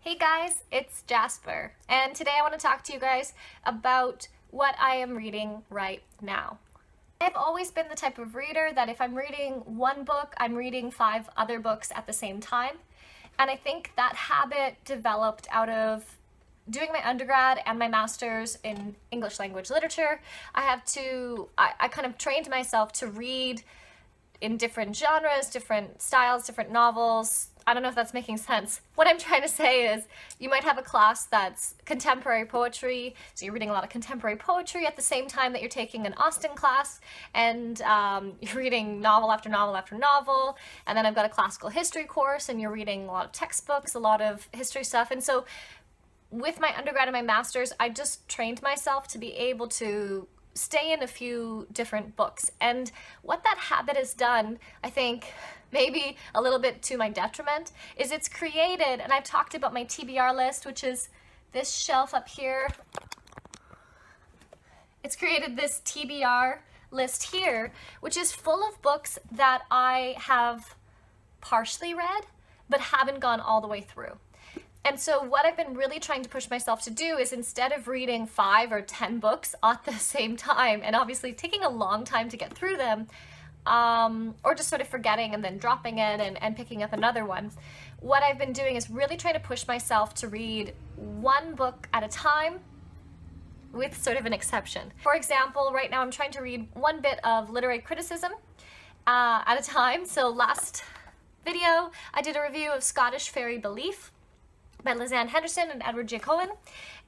Hey guys, it's Jasper, and today I want to talk to you guys about what I am reading right now. I've always been the type of reader that if I'm reading one book, I'm reading 5 other books at the same time, and I think that habit developed out of doing my undergrad and my master's in English language literature. I kind of trained myself to read in different genres, different styles, different novels. I don't know if that's making sense. What I'm trying to say is you might have a class that's contemporary poetry, so you're reading a lot of contemporary poetry at the same time that you're taking an Austen class, and you're reading novel after novel after novel, and then I've got a classical history course and you're reading a lot of textbooks, a lot of history stuff, and so with my undergrad and my master's, I just trained myself to be able to stay in a few different books. And what that habit has done, I think, maybe a little bit to my detriment, is it's created, and I've talked about my TBR list, which is this shelf up here. It's created this TBR list here, which is full of books that I have partially read, but haven't gone all the way through. And so what I've been really trying to push myself to do is, instead of reading 5 or 10 books at the same time, and obviously taking a long time to get through them, or just sort of forgetting and then dropping it and picking up another one, what I've been doing is really trying to push myself to read one book at a time, with sort of an exception. For example, right now I'm trying to read one bit of literary criticism at a time. So last video I did a review of Scottish Fairy Belief by Lizanne Henderson and Edward J. Cohen,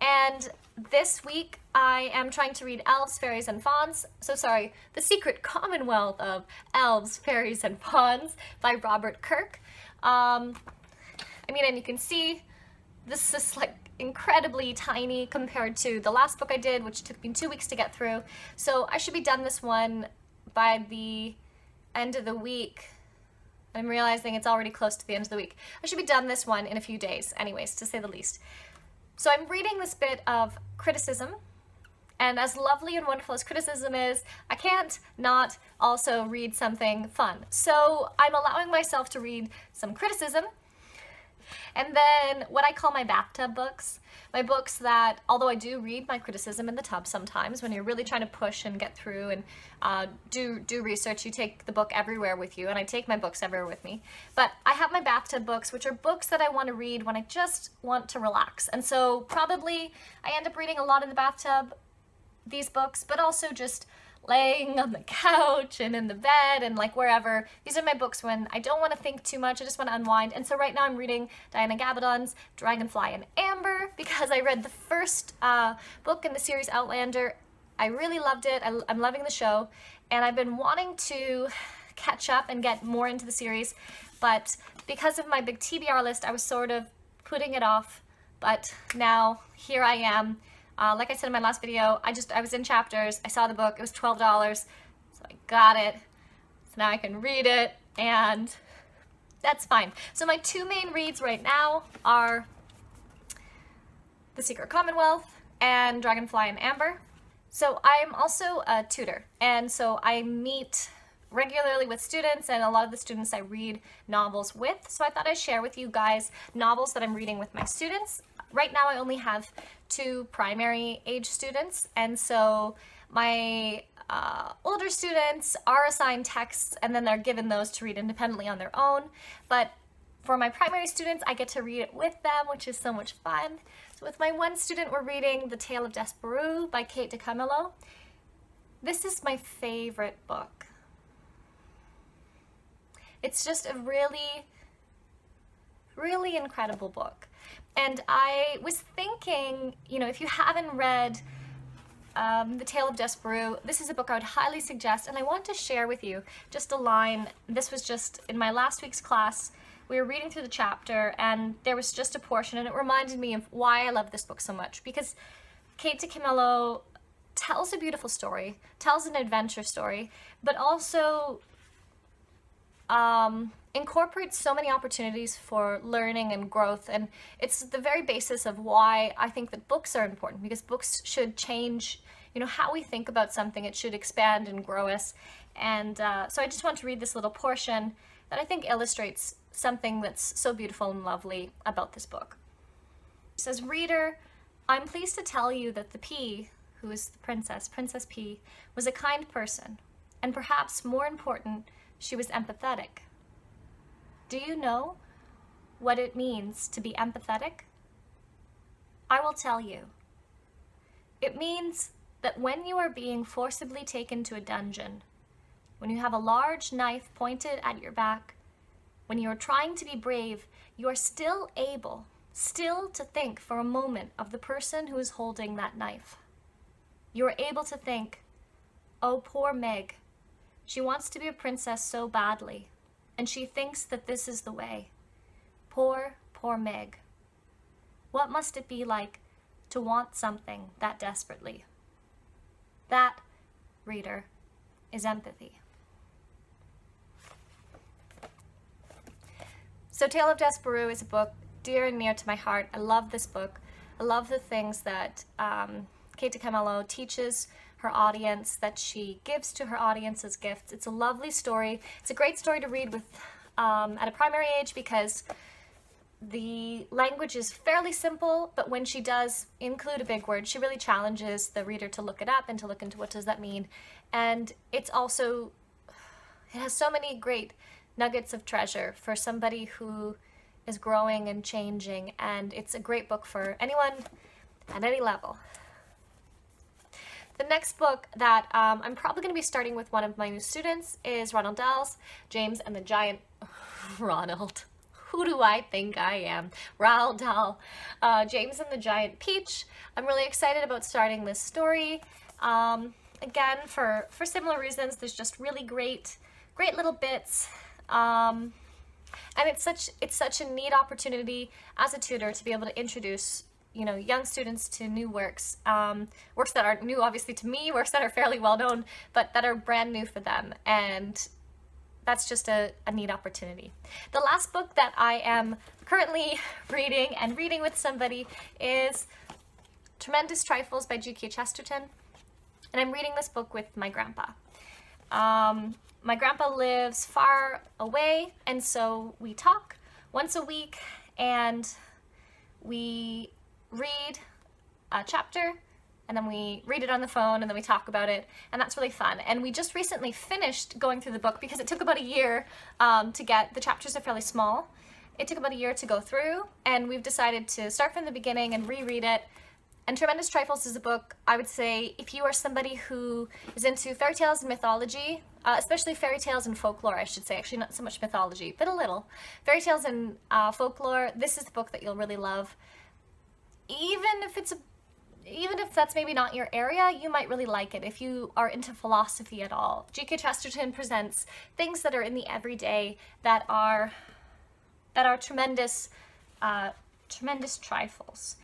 and this week I am trying to read Elves, Fairies, and Fauns, The Secret Commonwealth of Elves, Fairies, and Fauns by Robert Kirk. And you can see this is like incredibly tiny compared to the last book I did, which took me 2 weeks to get through, so I should be done this one by the end of the week. I'm realizing it's already close to the end of the week. I should be done this one in a few days, anyways, to say the least. So I'm reading this bit of criticism, and as lovely and wonderful as criticism is, I can't not also read something fun. So I'm allowing myself to read some criticism, and then what I call my bathtub books. My books that, although I do read my criticism in the tub sometimes, when you're really trying to push and get through and do research, you take the book everywhere with you, and I take my books everywhere with me. But I have my bathtub books, which are books that I want to read when I just want to relax. And so probably I end up reading a lot in the bathtub, these books, but also just laying on the couch and in the bed and like wherever. These are my books when I don't want to think too much, I just want to unwind. And so right now I'm reading Diana Gabaldon's Dragonfly and Amber, because I read the first book in the series Outlander. I really loved it. I'm loving the show, and I've been wanting to catch up and get more into the series, but because of my big TBR list, I was sort of putting it off, but now here I am. Like I said in my last video, I was in chapters, I saw the book, it was $12, so I got it, so now I can read it, and that's fine. So my 2 main reads right now are The Secret Commonwealth and Dragonfly and Amber. So I'm also a tutor, and so I meet regularly with students, and a lot of the students I read novels with, so I thought I'd share with you guys novels that I'm reading with my students. Right now I only have 2 primary age students, and so my older students are assigned texts, and then they're given those to read independently on their own. But for my primary students, I get to read it with them, which is so much fun. So with my one student, we're reading The Tale of Despereaux by Kate DiCamillo. This is my favorite book. It's just a really, really incredible book. And I was thinking, if you haven't read The Tale of Despereaux, this is a book I would highly suggest, and I want to share with you just a line. This was just in my last week's class. We were reading through the chapter, and there was just a portion, and it reminded me of why I love this book so much, because Kate DiCamillo tells a beautiful story, tells an adventure story, but also incorporates so many opportunities for learning and growth, and it's the very basis of why I think that books are important, because books should change, how we think about something. It should expand and grow us, and so I just want to read this little portion that I think illustrates something that's so beautiful and lovely about this book. It says, "Reader, I'm pleased to tell you that the P, who is the princess, Princess P, was a kind person, and perhaps more important, she was empathetic. Do you know what it means to be empathetic? I will tell you. It means that when you are being forcibly taken to a dungeon, when you have a large knife pointed at your back, when you are trying to be brave, you are still able, still to think for a moment of the person who is holding that knife. You are able to think, oh, poor Meg. She wants to be a princess so badly, and she thinks that this is the way. Poor, poor Meg. What must it be like to want something that desperately? That, reader, is empathy." So Tale of Despereaux is a book dear and near to my heart. I love this book. I love the things that Kate DiCamillo teaches her audience, that she gives to her audience as gifts. It's a lovely story. It's a great story to read with at a primary age because the language is fairly simple, but when she does include a big word, she really challenges the reader to look it up and to look into what does that mean. And it's also, it has so many great nuggets of treasure for somebody who is growing and changing, and it's a great book for anyone at any level. The next book that I'm probably going to be starting with one of my new students is Ronald Dahl's James and the Giant... Ronald. Who do I think I am? Roald Dahl. James and the Giant Peach. I'm really excited about starting this story. Again, for similar reasons, there's just really great little bits. And it's such a neat opportunity as a tutor to be able to introduce, you know, young students to new works, works that aren't new obviously to me, works that are fairly well known, but that are brand new for them, and that's just a neat opportunity. The last book that I am currently reading and reading with somebody is Tremendous Trifles by G.K. Chesterton, and I'm reading this book with my grandpa. My grandpa lives far away, and so we talk once a week, and we read a chapter, and then we read it on the phone, and then we talk about it, and that's really fun. And we just recently finished going through the book because it took about a year to get, the chapters are fairly small. It took about a year to go through, and we've decided to start from the beginning and reread it. And Tremendous Trifles is a book, I would say, if you are somebody who is into fairy tales and mythology, especially fairy tales and folklore, I should say, actually not so much mythology, but a little. Fairy tales and folklore, this is the book that you'll really love. Even if that's maybe not your area, you might really like it if you are into philosophy at all. G.K. Chesterton presents things that are in the everyday that are tremendous trifles.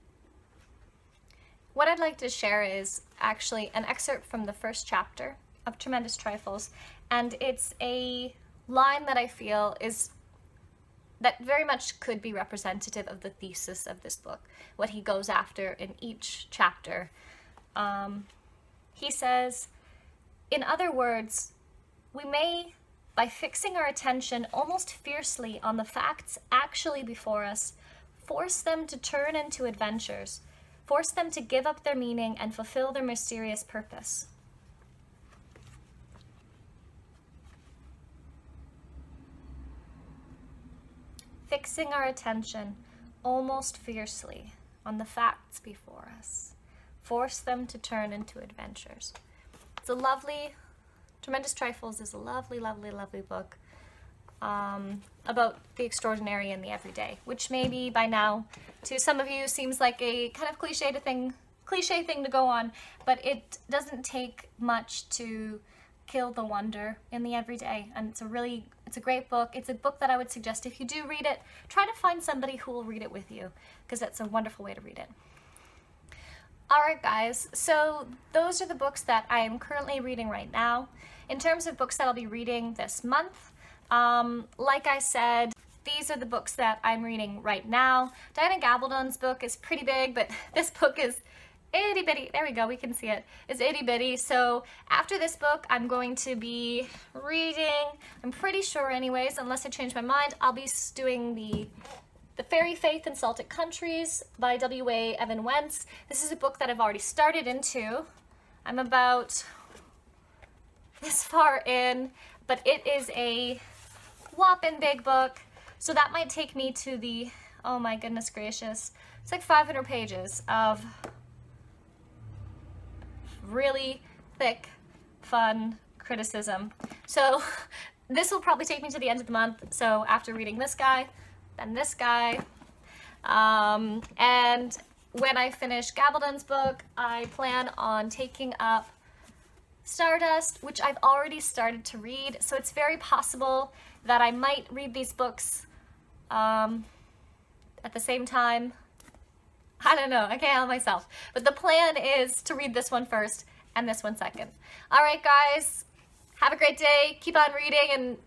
What I'd like to share is actually an excerpt from the first chapter of Tremendous Trifles, and it's a line that I feel is that very much could be representative of the thesis of this book, what he goes after in each chapter. He says, in other words, we may, by fixing our attention almost fiercely on the facts actually before us, force them to turn into adventures, force them to give up their meaning and fulfill their mysterious purpose. Fixing our attention almost fiercely on the facts before us, force them to turn into adventures. It's a lovely, Tremendous Trifles is a lovely, lovely, lovely book about the extraordinary and the everyday, which maybe by now to some of you seems like a kind of cliche thing to go on, but it doesn't take much to kill the wonder in the everyday, and it's a great book. It's a book that I would suggest if you do read it, try to find somebody who will read it with you, because that's a wonderful way to read it. Alright guys, so those are the books that I am currently reading right now. In terms of books that I'll be reading this month, like I said, these are the books that I'm reading right now. Diana Gabaldon's book is pretty big, but this book is itty bitty. There we go, we can see it. It's itty bitty. So after this book, I'm going to be reading, I'm pretty sure anyways, unless I change my mind, I'll be doing the The Fairy Faith in Celtic Countries by W.A. Evan Wentz. This is a book that I've already started into. I'm about this far in, but it is a whopping big book. So that might take me to the, oh my goodness gracious, it's like 500 pages of really thick, fun criticism. So this will probably take me to the end of the month. So after reading this guy, then this guy, and when I finish Gabaldon's book, I plan on taking up Stardust, which I've already started to read. So it's very possible that I might read these books at the same time. I don't know, I can't help myself. But the plan is to read this one first and this one second. All right, guys, have a great day. Keep on reading and